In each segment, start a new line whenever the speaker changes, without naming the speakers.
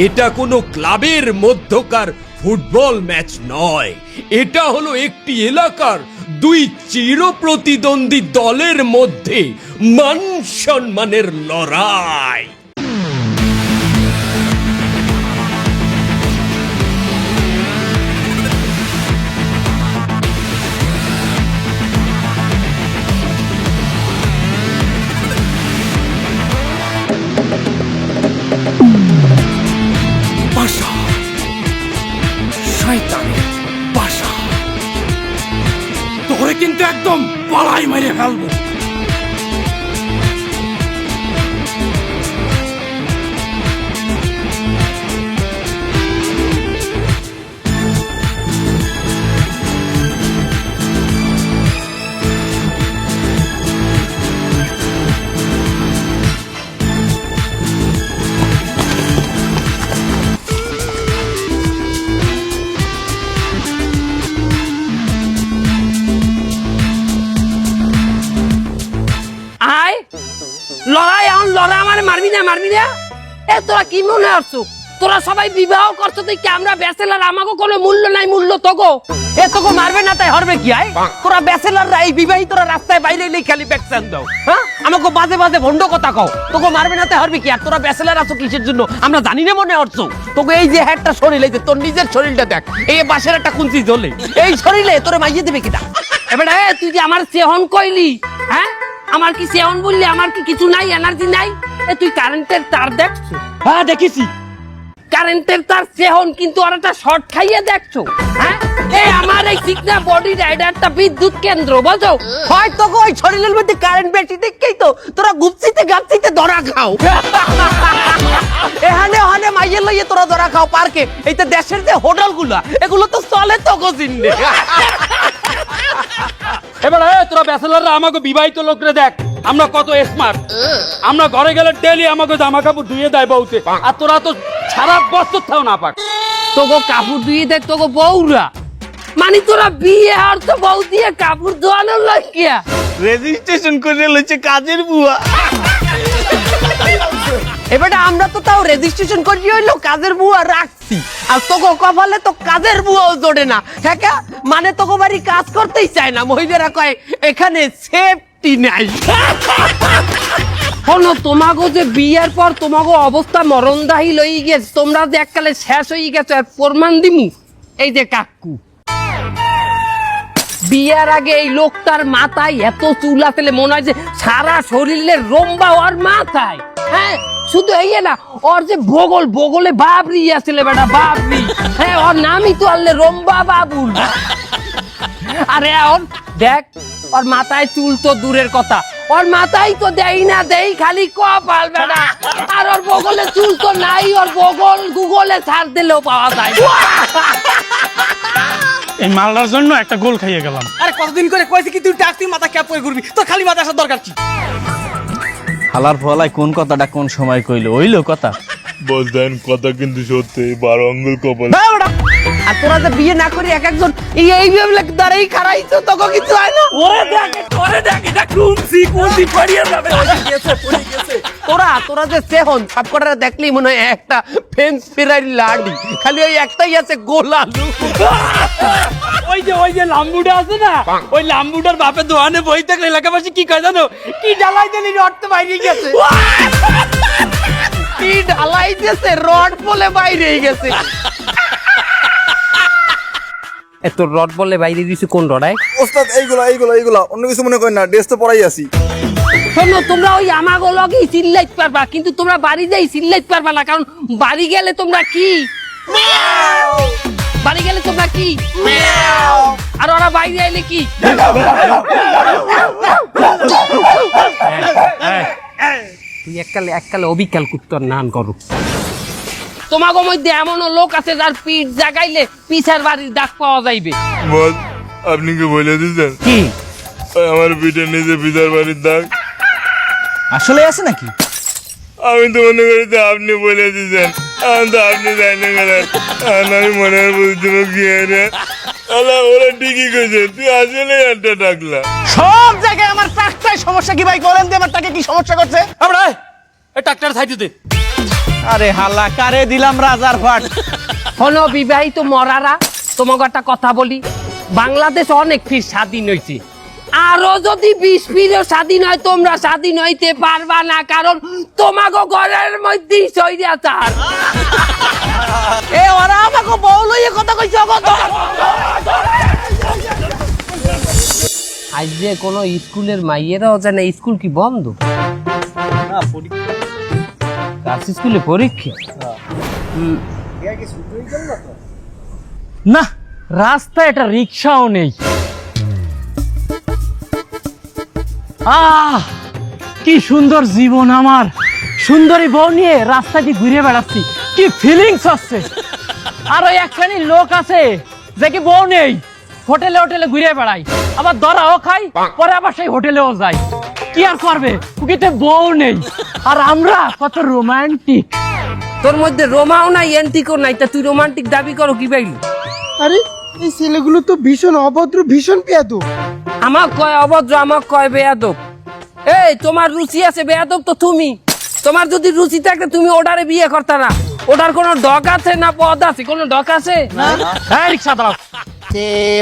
এটা কোনো ক্লাবের মধ্যকার ফুটবল ম্যাচ নয়, এটা হলো একটি এলাকার দুই চিরপ্রতিদ্বন্দ্বী দলের মধ্যে মান সম্মানের লড়াই।
বাসা শয়তানের বাসা, তোরে কিন্তু একদম পালাই মেরে ফেলবো।
লড়াই এখন লড়াই আমার মারবি না এ তোরা কি মনে করছো তোরা সবাই বিবাহ করছো তুই কি আমরা ব্যাচেলার আমাকে কোনো মূল্য নাই মূল্য তোগো এ তোকে মারবে না তাই হরবে কি আয় তোরা ব্যাচেলাররা এই বিবাহিতরা রাস্তায় বাইরে এলেই খালি ব্যাকসান দাও হ্যাঁ আমাকে বাজে বাজে ভন্ড কথা কও তোকে মারবে না তাই হরবে কি আর তোরা ব্যাচেলার আছো কিসের জন্য আমরা জানি না মনে হরছো তোকে এই যে একটা শরীর এই যে তোর নিজের শরীরটা দেখ এই বাসের একটা কুঞ্চি জ্বলে এই শরীরে তোরে মাইয়ে দেবে কিটা এবারে তুই যে আমার সেহন কইলি হ্যাঁ আমার কি সেহন বললি আমার কি কিছু নাই এনার্জি নাই এ তুই কারেন্টের তার দেখছো
হ্যাঁ দেখেছি
কারেন্টের তার সেহন কিন্তু আর একটা শর্ট খাইয়ে দেখছো হ্যাঁ এই আমার এই চিকনা বডি রাইডারটা বিদ্যুৎ কেন্দ্র বুঝছো হয়তো ওই শরীরের মধ্যে কারেন্ট বেশি দেখেই তো তোরা গুপসিতে গাপসিতে ধরা খাও এখানে ওখানে মাইয়ে লইয়ে তোরা ধরা খাও পার্কে এই তো দেশের যে হোটেলগুলো এগুলো তো চলে তো গজিনে
এবার তোরা ব্যাচেলাররা আমাকে বিবাহিত লোকরে দেখ আমরা কত স্মার্ট আমরা ঘরে গেলে ডেলি আমাকে জামা কাপড় ধুয়ে দেয় বউতে আর তোরা তো সারা বছর থাও না পাক
তোগো কাপড় ধুয়ে দেয় তোগো বউরা মানে তোরা বিয়ে আর তো বউ দিয়ে কাপড় ধোয়ানোর লাগিয়া
রেজিস্ট্রেশন করে লইছে কাজের বুয়া।
এবারে আমরা তো তাও রেজিস্ট্রেশন করি হইলো কাজের বুয়া রাখছি আর তোকে কপালে তো কাজের বুয়াও জোড়ে না হ্যাঁ মানে তোকে বাড়ি কাজ করতেই চায় না মহিলারা কয় এখানে সেফটি নাই শোনো তোমাগো যে বিয়ের পর তোমাগো অবস্থা মরণদাহী লই গেছে তোমরা যে এককালে শেষ হয়ে গেছো আর প্রমাণ দিমু এই যে কাকু বিয়ার আগে এই লোকটার মাথায় এত চুল আসলে মনে হয় যে সারা শরীরের রম্বা ওর মাথায় হ্যাঁ শুধু এই না ওর যে বগলে বাবরি আসলে বেটা বাবরি হ্যাঁ ওর নামই তো আনলে রম্বা বাবুল আরে ওর দেখ ওর মাথায় চুল তো দূরের কথা ওর মাথায় তো দেই না দেই খালি কপাল বেটা আর ওর বগলে চুল তো নাই ওর বগল গুগলে ছাড় দিলেও পাওয়া যায়
এই মালটার জন্য একটা গোল খাইয়ে গেলাম।
আরে কতদিন করে কইছি কি তুই টাকতি মাথা ক্যাপ করে ঘুরবি তোর খালি মাথা আসার দরকার কি
হালার ফলাই কোন কথাটা কোন সময় কইলো ওইলো কথা
বলতেন কথা কিন্তু সত্যি 12 আঙ্গুল কপাল।
আর তোরা যে বিয়ে না করি এক একজন এইভাবে দাঁড়াই খারাইছো তোকে কিছু হয় না
ওরে দেখ এটা কোনসি পড়িয়ে যাবে গেছে
তোরা যে সেহন সবকটা দেখলি মনে হয় একটা ফেন্স ফিরাই লাডি খালি ওই একটাই আছে গোল আলু
ওই যে লাম্বুটা আছে না ওই লাম্বুটার বাপে দোকানে বই থাকলে এলাকাবাসী কি কয় জানো কি জ্বালাই দিলি রড তো বাইরে গেছে
কি ঢালাই দিয়েছে রড বলে বাইরে গেছে এত রড বলে বাইরে দিয়েছে কোন রডায়
ওস্তাদ এইগুলা অন্য কিছু মনে করেন না ড্রেস তো পরাই আছি
শোনো তোমরা ওই আমাগো লগেই চিল্লাইতে পারবা কিন্তু তোমরা বাড়ি যাই চিল্লাইতে পারবা না কারণ বাড়ি গেলে তোমরা কি আর ওরা বাইরে এলে কি তুই এককালে অবিকাল কুত্তর নান করো তোমাগো মধ্যে এমনও লোক আছে যার পিঠ জাগাইলে পিছার বাড়ির ডাক পাওয়া যাইবে
বল আপনি কি বলে দিয়েছেন
কি
আমার পিঠের নিচে পিতার বাড়ির দাগ
আসলে আছে নাকি
আমি তো মনে করি যে আপনি বলে দিয়েছেন আমি তো আপনি জানি গেলেন আমি মনে হয় বুঝতে গিয়ে রে আল্লাহ ওরা ঠিকই কইছে তুই আসলে একটা ডাকলা
সব জায়গায় আমার টাকটায় সমস্যা কি ভাই বলেন দে আমার টাকে কি সমস্যা করছে
আমরা এই ট্রাক্টর ছাইতে দে
আরে হালা কারে দিলাম রাজার ফাট।
হলো বিবাহিত মরারা, তোমাকে একটা কথা বলি, বাংলাদেশ অনেক ফির স্বাধীন হয়েছে, আরো যদি 20 ফিরও স্বাধীন হয় তোমরা স্বাধীন হইতে পারবা না, কারণ তোমাকে ঘরের মধ্যেই স্বৈরাচার।
এ ওরা আমাকে বউ লইয়ে কথা কইছে কত।
আজ যে কোনো স্কুলের মাইয়েরাও জানে স্কুল কি বন্ধ? স্কুলে পরীক্ষা?
না রাস্তায় একটা রিক্সাও নেই। কি সুন্দর জীবন আমার, সুন্দরী বউ নিয়ে রাস্তা দিয়ে ঘুরে বেড়াচ্ছি, কি ফিলিংস হচ্ছে। আর ওই এক শ্রেণীর লোক আছে যে কি বউ নেই, হোটেলে হোটেলে ঘুরে বেড়াই, আবার দরাও খাই, পরে আবার সেই হোটেলেও যাই। কি আর করবে, ওকে বউ নেই। আর আমরা কত রোমান্টিক।
তোর মধ্যে রোমাও নাই এন্টিকও নাই, তা তুই রোমান্টিক দাবি করো কি বাইলি?
আরে এই ছেলেগুলো তো ভীষণ অভদ্র, ভীষণ পেয়াদব।
আমাক কয় অভদ্র, আমাক কয় বেয়াদব। এই তোমার রুচি আছে, বেয়াদব তো তুমি। তোমার যদি রুচি থাকে তুমি ওটারে বিয়ে করতে না। ওটার কোনো ডক আছে না পদ আছে? কোনো ডক আছে?
হ্যাঁ রিক্সা দাও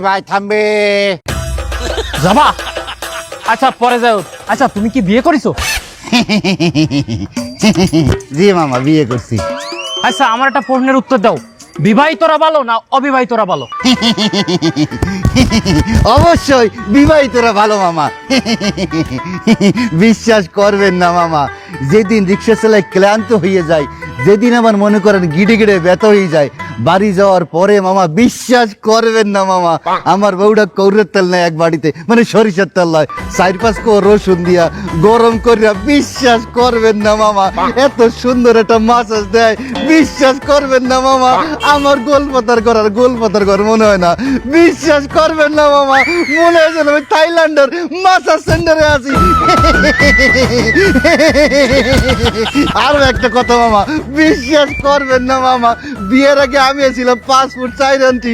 ভাই থামবে।
যাবা? আচ্ছা পরে যাও। আচ্ছা তুমি কি বিয়ে করেছো?
জি মামা বিয়ে করছি।
আচ্ছা আমার একটা প্রশ্নের উত্তর দাও, বিবাহিতরা ভালো না অবিবাহিতরা ভালো?
অবশ্যই বিবাহিতরা ভালো মামা। বিশ্বাস করবেন না মামা, যেদিন রিক্সা চালায় ক্লান্ত হয়ে যায়, যেদিন আমার মনে করেন গিড়ে গিড়ে ব্যথা হয়ে যায়, বাড়ি যাওয়ার পরে মামা বিশ্বাস করবেন না মামা, আমার বউটা কৌরের তেল নেয় এক বাড়িতে, মানে সরিষার তেল নয়, 4-5 কোয়া রসুন দিয়া গরম করিয়া, বিশ্বাস করবেন না মামা, এত সুন্দর একটা মাসাজ দেয়, বিশ্বাস করবেন না মামা, আমার গোলপাতার ঘর মনে হয় না। বিশ্বাস করবেন না মামা, মনে হয় যেন আমি থাইল্যান্ডের মাসাজ সেন্টারে আছি। আরো একটা কথা মামা, বিশ্বাস করবেন না মামা, বিয়ের আগে আমি ছিলাম 5 ফুট 4 ইঞ্চি,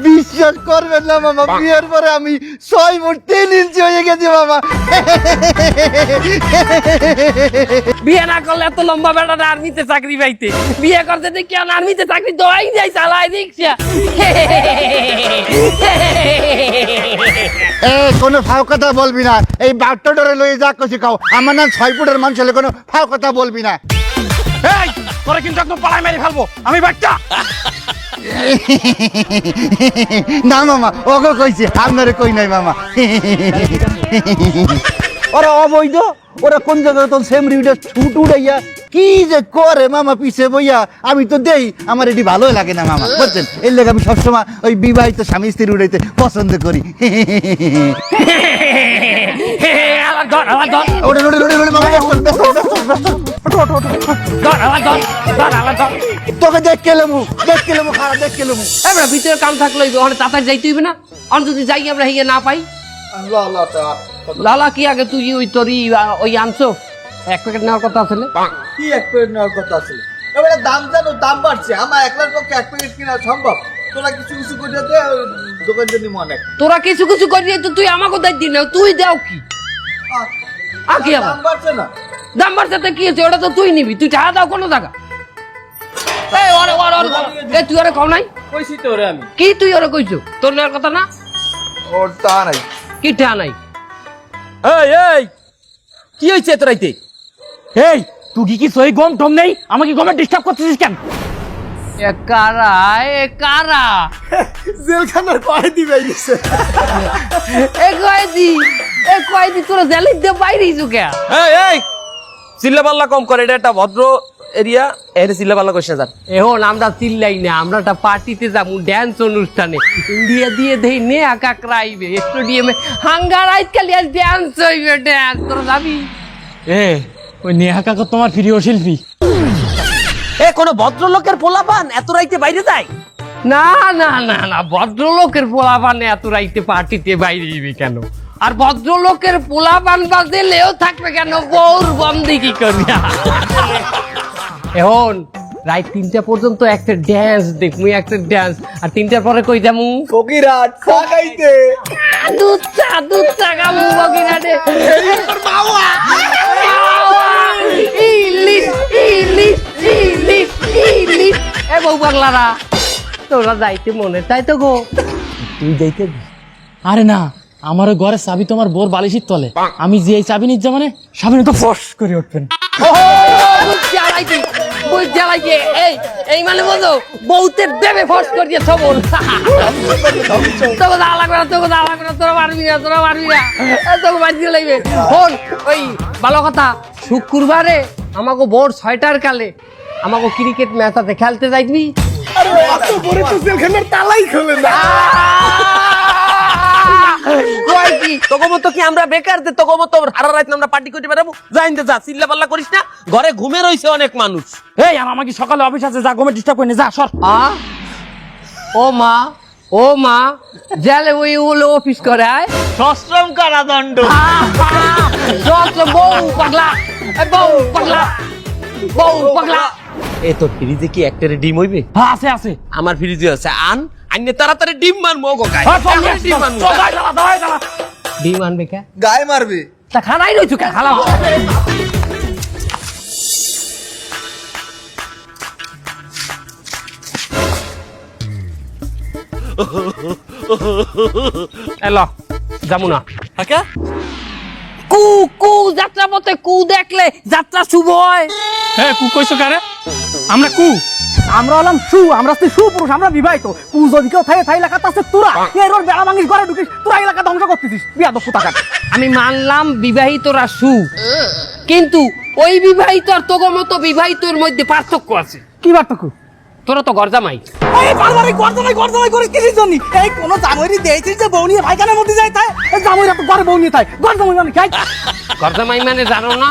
বিশ্বাস করবেন না মামা, বিয়ের পরে আমি 6 ফুট 3 ইঞ্চি হয়ে গেছি মামা।
বিয়ে না করলে এত লম্বা বেড়াটা আর্মিতে চাকরি পাইতে, বিয়ে করতে দেখি আর্মিতে চাকরি দেওয়াই যায়, চালাই রিক্সা।
কোনো ফাও কথা বলবি না, এই বাট্টো ডরে লয়ে যা কছি খাও, আমার না 6 ফুটের মানুষ হলে কোনো ফাও কথা বলবি না।
এই তোরা কিন্তু একদম পালাই মেরে ফেলবো, আমি বাচ্চা।
না মামা ওকে কইছি, আপনারে কই নাই মামা। ওরা অবৈধ, ওরা কোন জায়গায় তো সেম রিউডে ছুট উড়াইয়া কি যে করে মামা পিছে বইয়া, আমি তো দেই, আমার এটি ভালোই লাগে না মামা, বুঝছেন? এর লেগে আমি সবসময় ওই বিবাহিত স্বামী স্ত্রী উড়াইতে পছন্দ করি। ওরে ওরে ওরে ওরে মামা, তোকে দেখ কেলেমু খারাপ দেখ কেলেমু।
আমরা ভিতরে কাম থাকলে ওখানে তাড়াতাড়ি যাইতে হইবে না? আর যদি যাই আমরা হিগে না পাই, লালা কি আগে তুই ওই তোরই ওই আনছো 1 প্যাকেট নেওয়ার কথা আসলে?
কি 1 প্যাকেট নেওয়ার কথা আছে? এবারে দাম জানো, দাম বাড়ছে, আমার একলার পক্ষে 1 প্যাকেট কিনা সম্ভব? তোরা কিছু কিছু করে দে, দোকান জানি মনে।
তোরা কিছু কিছু করিয়ে তো তুই আমাকে দাই দিন, তুই দাও কি? কি আবার
দাম বাড়ছে না?
দাম বাড়ছে তো কি হচ্ছে, ওটা তো তুই নিবি, তুই টাকা দাও কোনো জায়গা। এই ওরে ওরে ওরে, এই তুই ওরে কও নাই?
কইছি তো ওরে আমি।
কি তুই ওরে কইছো? তোর নেওয়ার কথা না?
ওর তা নাই।
কি টাকা নাই?
এই এই কি হইছে তোরাইতে?
এই তুই কি সই গম টম নেই, আমাকে গমে ডিস্টার্ব করতেছিস কেন?
এ কারা
জেলখানার কয়েদি বাইরেছে।
এ কয়দি তোরা জেলের দিয়ে বাইরে ইছু কে?
এই এই চিল্লাপাল্লা কম করে, এটা একটা ভদ্র এরিয়া, এর চিল্লাপাল্লা কইছে যান।
এখন আমরা চিল্লাই না, আমরা একটা পার্টিতে যাবো, ড্যান্স অনুষ্ঠানে, ইন্ডিয়া দিয়ে দেই নে আকাকরা আইবে স্টেডিয়ামে, হাঙ্গার আজকাল ড্যান্স হইবে, ড্যান্স তোরা যাবি?
ওই নেহা কাকা তোমার প্রিয় শিল্পী।
এ কোন ভদ্রলোকের পোলাপান এত রাইতে বাইরে যায়?
না না না না, ভদ্রলোকের পোলাপান এত রাইতে পার্টিতে বাইরে যাবে কেন? আর ভদ্রলোকের পোলাপান বাজেলেও থাকবে কেন? বউর বন্দি কি করিয়া? এখন রাত 3টা পর্যন্ত একটা ড্যান্স দেখমু, একটা ড্যান্স, আর 3টার পরে কই যামু?
ফকিরাট চা খাইতে।
দুধ চা খামু বগিরাটে। ইলিশ ইলিশ ইলিশ বউ পাগলারা, তোরা যাইতে মনে চাই তো গো, তুই যাইতে
আরে না, আমার ঘরে চাবি তোমার বোর বালিশির তলে, আমি যে এই চাবি নিচ্ছি মানে সামনে তো ফস করে উঠবেন।
এই মানে বলো বউতের দেবে ফস করিয়ে সবল। তোকে দা লাগবে না, তোকে দা লাগবে না, তোরা মারবি না, তোরা মারবি না, তোকে মারতে লাগবে। শোন, ওই ভালো কথা, শুক্রবারে আমাকে ভোর 6টার কালে আমাকে ক্রিকেট ম্যাচ আছে, খেলতে যাইবি?
তোকে মতো কি আমরা বেকার যে তোকে মতো সারা রাত আমরা পার্টি করতে পারবো? যাইতে যা, চিল্লা পাল্লা করিস না, ঘরে ঘুমে রইছে অনেক মানুষ।
এই আমার কি সকালে অফিস আছে, যা ঘুমে ডিস্টার্ব করে যা সর।
ও মা জেলে ওই ওলো অফিস করে আয়
সশ্রম কারাদণ্ড।
বউ পাগলা, বউ পাগলা, বউ পাগলা।
এ তোর ফ্রিজে কি একটারে ডিম হইবে?
হ্যাঁ আছে আছে।
আমার ফ্রিজে আছে, আইনে তাড়াতাড়ি ডিম মারবো গো গায়। ডিম মারবো।
ডিম আনবে কে?
গায়ে মারবে।
তা খানাই রইছো কে? খালা এলো যাবো না। কু কু যাত্রা পথে কু দেখলে যাত্রা শুভ হয়।
হ্যাঁ কু কইছো কারে? আমরা কু,
আমরা হলাম সু, আমরা হচ্ছে সুপুরুষ, আমরা বিবাহিত। তু যদি কেউ থাকে তাই এলাকাতে আছে তোরা, এর ওর বেড়া ভাঙিস ঘরে ঢুকিস, তোরা এলাকা ধ্বংস করতেছিস, বিয়াদব কোথাকার।
আমি মানলাম বিবাহিতরা সু, কিন্তু ওই বিবাহিত আর তোগো মতো বিবাহিতর মধ্যে পার্থক্য আছে।
কি পার্থক্য?
তোরা তো গরজামাই।
এই বারবার এই গর্দমাই করিস কিসের জন্য? এই কোন জামুরি দেইছিস যে বউ নিয়ে ভাইখানের মধ্যে যায় তাই? এই জামুরি তো ঘরে বউ নিয়ে তাই, গর্দমাই মানে কি?
গরজামাই মানে জানো না?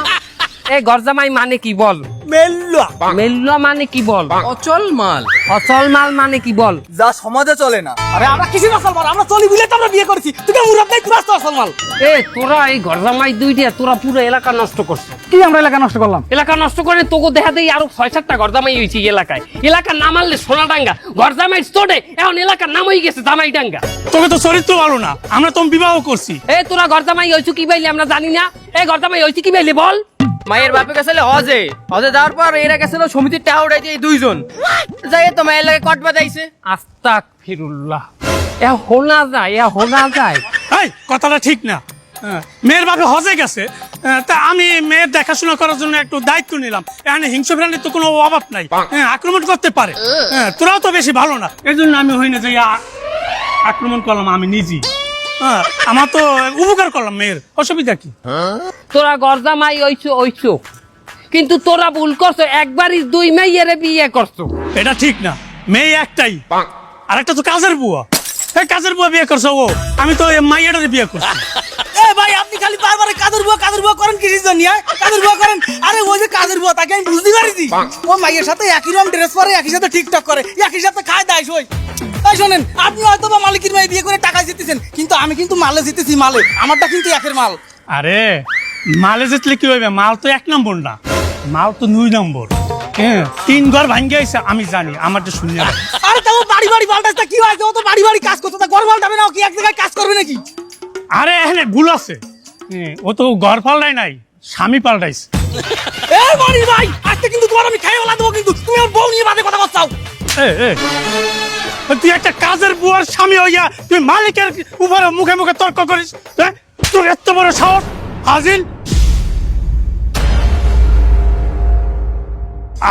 এই গরজামাই মানে কি বল?
মেল্লা
মেল্লা মানে কি বল?
অচল মাল।
অচল মাল মানে কি বল?
যা সমাজে চলে না।
আরে আমরা কিসের আসল মাল? আমরা চলি বুঝলে তো আমরা বিয়ে করেছি। তুই মুরাদ নাই, তুই আসল মাল।
এ তোরা এই গরজামাই দুইটা তোরা পুরো এলাকা নষ্ট করছিস।
কি আমরা এলাকা নষ্ট করলাম?
এলাকা নষ্ট করে তোকে দেখা দেই আরো 6-7টা গরজামাই হইছে এলাকায়। এলাকার নাম আনলে সোনাডাঙ্গা, গরজামাই স্টোরে এখন এলাকার নাম হয়ে গেছে জামাইডাঙ্গা।
তোকে তো চরিত্র ভালো না, আমরা তো বিবাহ করছি।
এ তোরা গরজামাই হইছো কি বাইলে আমরা জানি না? এই গরজামাই হইছে কি বাইলে বল?
মায়ের বাপে গেছিল হজে, হজে যাওয়ার পর এরা গেছিল সমিতির টাকা উঠাইতে, এই দুইজন যাই তো মায়ের লাগে কট বাজাইছে।
আস্তাগফিরুল্লাহ। এ হোনা যায়।
এই কথাটা ঠিক না। মেয়ের বাপে হজে গেছে, তা আমি মেয়ের দেখাশোনা করার জন্য একটু দায়িত্ব নিলাম। এখানে হিংস্র প্রাণীর তো কোনো অভাব নাই, আক্রমণ করতে পারে। তোরাও তো বেশি ভালো না, এই জন্য আমি হই না যে আক্রমণ করলাম আমি নিজেই। আমার তো উপকার করলাম মেয়ের, অসুবিধা কি?
তোরা গরজামাই হইছো, কিন্তু তোরা ভুল করছো, একবারই 2 মেয়ের বিয়ে করছো।
এটা ঠিক না, মেয়ে একটাই, আর একটা তো কাজের বুয়া। এই কাজের বুয়া বিয়ে করছো ও, আমি তো মাইয়াটারে বিয়ে করছি।
এ ভাই আপনি খালি বারবার কাদের বুয়া করেন কিসের জন্য? কাদের বুয়া করেন? আরে ওই যে কাদের বুয়া, তাকে আমি বুঝতে পারিছি। ও মাইয়ের সাথে একই রকম ড্রেস পরে, একই সাথে টিকটক করে, একই সাথে খায় দায় সই। তাই শোনেন, আপনি হয়তো বা মালিকের মেয়ে বিয়ে করে টাকা জিতেছেন, কিন্তু আমি কিন্তু মালে জিতেছি, মালে আমারটা কিন্তু একের মাল।
আরে মালে জিতলে কি হইবে? মাল তো 1 নম্বর না, মাল তো 2 নম্বর। 3 ঘর ভাঙ্গে আইছে, আমি জানি, আমারটা শুনে।
আরে তাও বাড়ি পাল্টাইছে কি হয়েছে? ও তো বাড়ি কাজ করছে, তা ঘর পাল্টাবে না? ও কি এক জায়গায় কাজ করবে নাকি?
আরে এখানে ভুল আছে, ও তো ঘর পাল্টাই নাই, স্বামী পাল্টাইছে।
এই বাড়ি ভাই, আজকে কিন্তু তোমার আমি খাই ওলা দেবো, কিন্তু তুমি আমার বউ নিয়ে বাদে কথা বলছাও।
তুই একটা কাজের বুয়ার স্বামী হইয়া তুই মালিকের উপরে মুখে মুখে তর্ক করিস? তোর এত বড় সাহস হাজিল!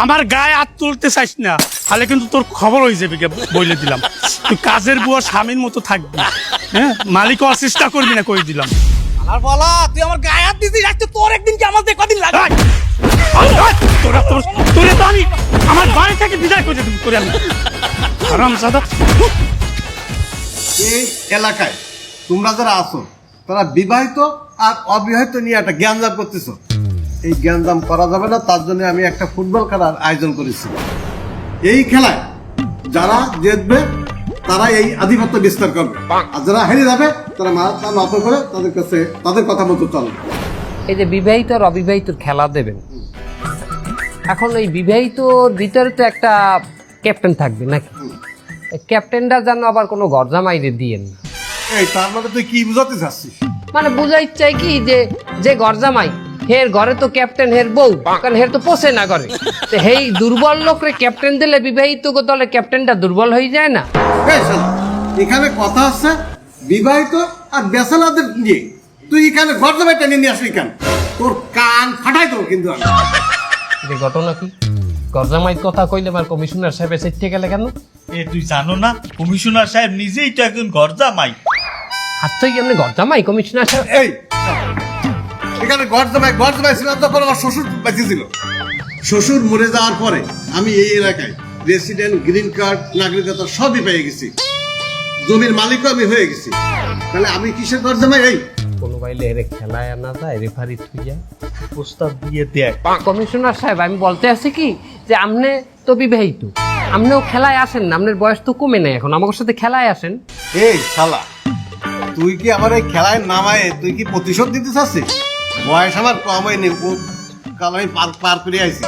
আমার গায়ে হাত তুলতে চাইস না, তাহলে কিন্তু তোর খবর হয়ে যাবে, বলে দিলাম। তুই কাজের বুয়ার স্বামীর মতো থাকবি, মালিক হওয়ার চেষ্টা করবি না, করে দিলাম।
আর বলা তুই আমার গায়ে হাত দিছিস, আজকে তোর একদিন কি আমার কদিন লাগে?
তোরে তো আমি আমার বাড়ি থেকে বিদায় করে দেবো, করে আমি হারামজাদা।
এই এলাকায় তোমরা যারা আছো তারা বিবাহিত আর অবিবাহিত নিয়ে একটা জ্ঞানজাম করতেছো। এই জ্ঞানজাম করা যাবে না, তার জন্য আমি একটা ফুটবল খেলার আয়োজন করেছি। এই খেলায় যারা জিতবে তারা এই আধিপত্য বিস্তার করবে, আর যারা হেরে যাবে তারা মাথা নত করে তাদের কাছে তাদের কথা মতো চলবে।
এই যে বিবাহিত আর অবিবাহিতর খেলা দেবেন, এখন ওই বিবাহিতর ভিতরে তো একটা ক্যাপ্টেন থাকবে নাকি? ক্যাপ্টেনটা যেন আবার কোনো গরজামাইরে দিয়েন না।
এই তার মানে তুই কি বুঝাতে চাচ্ছিস?
মানে বুঝাই চাই কি, যে গরজামাই হের ঘরে তো ক্যাপ্টেন হের বউ, কারণ হের তো পোষে না করে। তো হেই দুর্বল লোকরে ক্যাপ্টেন দিলে বিবাহিত দলে ক্যাপ্টেনটা দুর্বল হয়ে যায় না?
এই শালা, এখানে কথা হচ্ছে বিবাহিত আর বেসালাদের নিয়ে, তুই এখানে গর্দমাই টেনে নিয়ে আসলি কেন? তোর কান ফাটাই দেবো কিন্তু আমি।
যে ঘটনা কি গরজামাই কথা কইলে আমার কমিশনার সাহেব এসে গেলে কেন?
এ তুই জানো না কমিশনার সাহেব নিজেই তো একজন গরজামাই।
আর তুই এমনি গরজামাই কমিশনার সাহেব?
এই এখানে গর্দমাই ছিলাম তখন আমার শ্বশুর বেঁচে ছিল। শ্বশুর মরে যাওয়ার পরে আমি এই এলাকায় রেসিডেন্ট, গ্রিন কার্ড, নাগরিকতা সবই পেয়ে গেছি, জমির মালিকও আমি হয়ে গেছি। তাহলে আমি কিসের গর্দমাই? এই
কোনো বাইলে এর খেলায় আনা যায়, রেফারি থুই যায়।
প্রস্তাব দিয়ে দেখ।
কমিশনার সাহেব আমি বলতে আছি কি যে আপনি তো বিবাহিত, আপনিও খেলায় আসেন না, আপনার বয়স তো কমে নাই এখন, আমার সাথে খেলায় আসেন।
এই শালা, তুই কি আমার এই খেলায় নামায় তুই কি প্রতিশোধ দিতে চাচ্ছিস? বয়স আমার কম হয়নি, কাল আমি পার করে আইছি।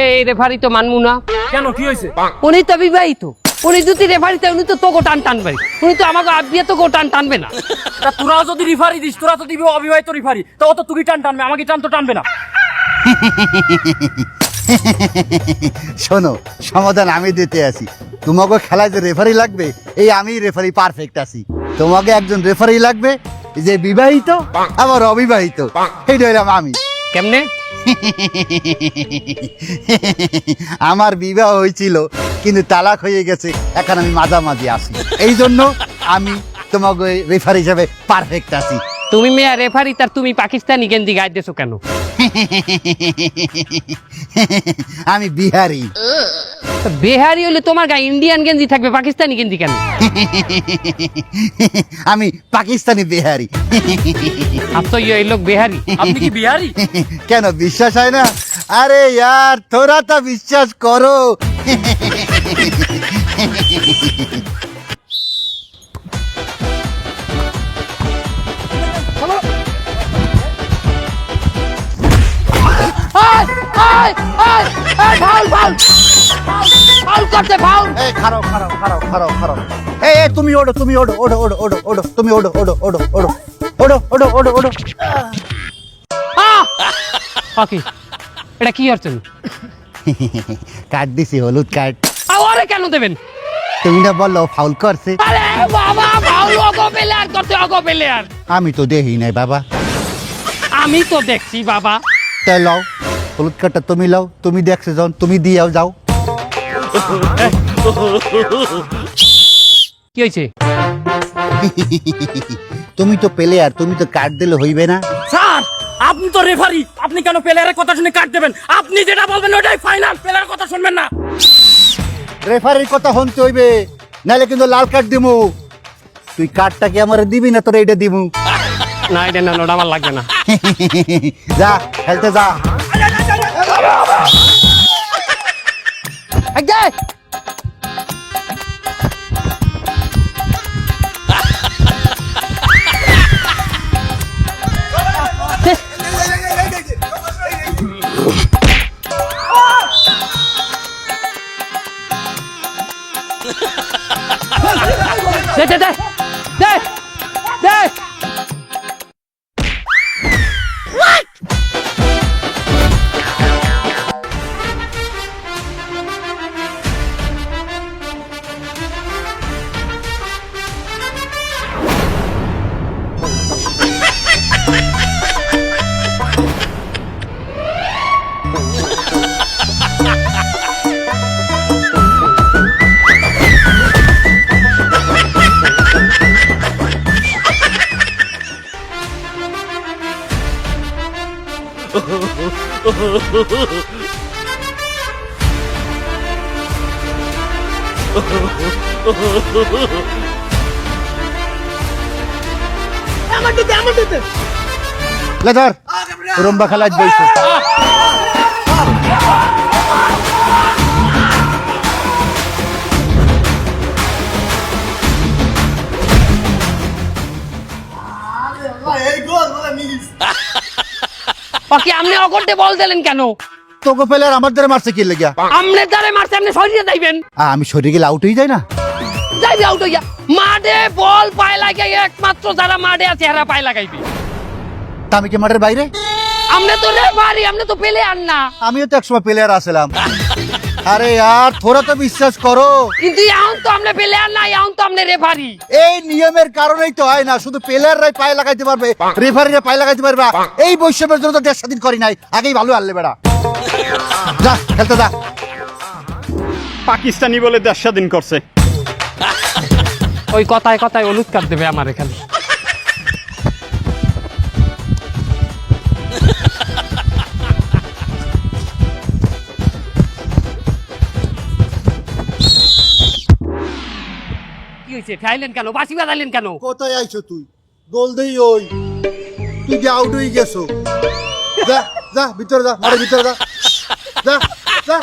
এই রেফারি তো মানমু না।
কেন, কি হয়েছে?
উনি তো বিবাহিত, উনি যদি রেফারিতে উনি তো তোকে টান টানবে, উনি তো আমাকে আবিয়ে তোকে টান টানবে না।
তা তোরাও যদি রিফারি দিস, তোরা তো দিবি অবিবাহিত রিফারি, তো অত তুই টান টানবে, আমাকে টান তো টানবে না।
শোনো, সমাধান আমি দিতে আছি। তোমাকে খেলায় যে রেফারি লাগবে, এই আমি রেফারি পারফেক্ট আছি। তোমাকে একজন রেফারি লাগবে যে বিবাহিত আবার অবিবাহিত, এইটা হইলাম আমি।
কেমনে?
আমার বিবাহ হয়েছিল কিন্তু তালাক হয়ে গেছে, এখন আমি মাঝামাঝি আছি, এই জন্য আমি তোমাকে রেফারি হিসাবে পারফেক্ট আছি।
তুমি মেয়া রেফারি, তার তুমি পাকিস্তানি গেঞ্জি গায়ে দিছো কেন?
আমি বিহারি।
বিহারি হলে তোমার গায়ে ইন্ডিয়ান গেঞ্জি থাকবে, পাকিস্তানি গেঞ্জি কেন?
আমি পাকিস্তানি বিহারি।
আর তো এই লোক বিহারি।
আপনি কি বিহারি?
কেন বিশ্বাস হয় না? আরে यार, তোরা তো বিশ্বাস করো। এই খারাপ খারাপ খারাপ খারাপ খারাপ। এই তুমি ওড়ো, তুমি ওড়ো, ওড়ো ওড়ো ওড়ো ওড়ো, তুমি ওড়ো ওড়ো ওড়ো ওড়ো ওড়ো ওড়ো ওড়ো ওড়ো।
ওকে, এটা কি হচ্ছে?
কার্ড দিছি, হলুদ কার্ড।
আরে কেন দেবেন?
তুমি না বললো ফাউল করছে?
আরে বাবা, ফাউল অগো প্লেয়ার করতে, অগো প্লেয়ার।
আমি তো দেখি নাই বাবা।
আমি তো দেখছি বাবা।
তাই লাও, হলুদ কার্ডটা তুমি লাও, তুমি দেখছো যখন তুমি দিয়াও যাও।
কি হয়েছে?
তুমি তো প্লেয়ার, তুমি তো কার্ড দিলে হইবে না।
স্যার, আপনি তো রেফারি, আপনি কেন প্লেয়ারের কথা শুনে কাট দেবেন? আপনি যেটা বলবেন ওটাই ফাইনাল, প্লেয়ারের কথা শুনবেন না।
রেফারির কথা শুনতে হইবে, নাহলে কিন্তু লাল কার্ড দিমু। তুই কার্ডটা কি আমার দিবি না তোর এইটা দিমু?
না, এটা না, ওটা আমার লাগবে না।
যা খেলতে যা।
দে দে দে দে দে।
লে ধর, রুম্বা খেলায় বইছে।
ওকে আপনি অগরতে বল দিলেন কেন?
তোকে পেলে আর আমার দ্বারা মারছে কি লেগিয়া?
আমনে দ্বারে মারছে, আপনি সরিয়ে যাইবেন।
আমি সরে গেলে আউট হয়ে যায় না?
যাইবে আউট হইয়া। মাঠে বল পায়ে লাগাই একমাত্র যারা মাঠে আছে এরা পায়ে লাগাইবে।
তা আমি কি মাঠের বাইরে?
আমনে তো রেফারি, আমনে তো প্লেয়ার না।
আমিও তো একসময় প্লেয়ার আসলাম। আরে यार থোড়া তো বিশ্বাস করো।
কিন্তু এখন তো আমনে প্লেয়ার না, এখন তো আমনে রেফারি।
এই নিয়মের কারণেই তো হয় না, শুধু প্লেয়াররাই পায়ে লাগাইতে পারবে, রেফারিরা পায়ে লাগাইতে পারবে। এই বৈষম্যের জন্য তো দেশ স্বাধীন করি নাই, আগেই ভালো আনলে বেড়া। যা খেলতে যা।
পাকিস্তানি বলে দেশ স্বাধীন করছে।
ওই কথায় কথায় হলুদ কাট দেবে আমার এখানে। কি হয়েছে? খাইলেন কেন? বাসি বাজাইলেন কেন?
কোথায় আইছো তুই? গোল দেই ওই। তুই যে আউট হয়ে গেছো। যা যা ভিতরে যা, মাঠের ভিতরে যা। যা যা।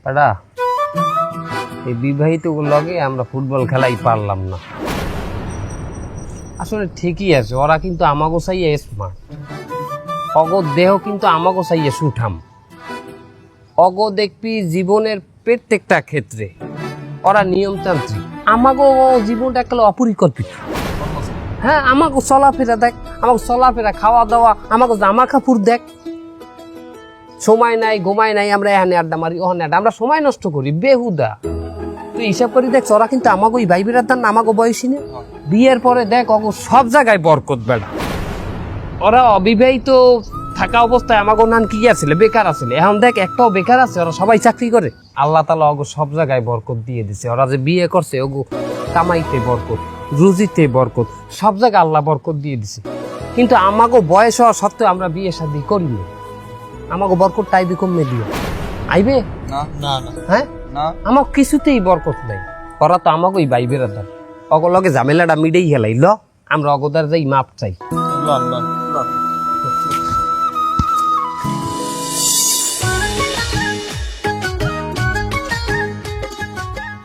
বেটা, এই বিবাহিত লগে আমরা ফুটবল খেলাই পারলাম না। আসলে ঠিকই আছে, ওরা কিন্তু আমাগো চাইয়ে স্মার্ট, অগো দেহ কিন্তু আমাগো চাইয়ে সুঠাম। অগো দেখবি জীবনের প্রত্যেকটা ক্ষেত্রে ওরা নিয়মতান্ত্রিক, আমাগো জীবনটা একেবারে অপরিকল্পিত। হ্যাঁ, আমাকে চলাফেরা দেখ, আমাকে চলাফেরা, খাওয়া দাওয়া, আমাকে জামা কাপড় দেখ। সময় নাই, ঘুমায় নাই, আমরা এখানে আড্ডা মারি, ওখানে আড্ডা, আমরা সময় নষ্ট করি বেহুদা। তুই হিসাব করি দেখ, ওরা কিন্তু আমাকে ওই ভাই বিরাদার না, আমাকে বয়সী না। বিয়ের পরে দেখ অগো সব জায়গায় বরকত বেড়া। ওরা অবিবাহিত থাকা অবস্থায় আমাকে নান কি আছিল, বেকার আছিল। এখন দেখ একটাও বেকার আছে, ওরা সবাই চাকরি করে। আল্লাহ তাআলা অগো সব জায়গায় বরকত দিয়ে দিছে। ওরা যে বিয়ে করছে ওগো কামাইতে বরকত, রুজিতে বরকত, সব জায়গায় আল্লাহ বরকত দিয়ে দিছে। কিন্তু আমাকে বয়স হওয়া সত্ত্বেও আমরা বিয়ে শাদী করিনি। আমাকে বরকত টাইবে কমে দিও আইবে
না না না
হ্যাঁ
না,
আমার কিছুতেই বরকত নাই। ওরা তো আমাকে ওই ভাই বেড়াদার, অগলগে ঝামেলাটা মিডেই হেলাই ল, আমরা অগদার যাই মাপ চাই।
Loan loan loan.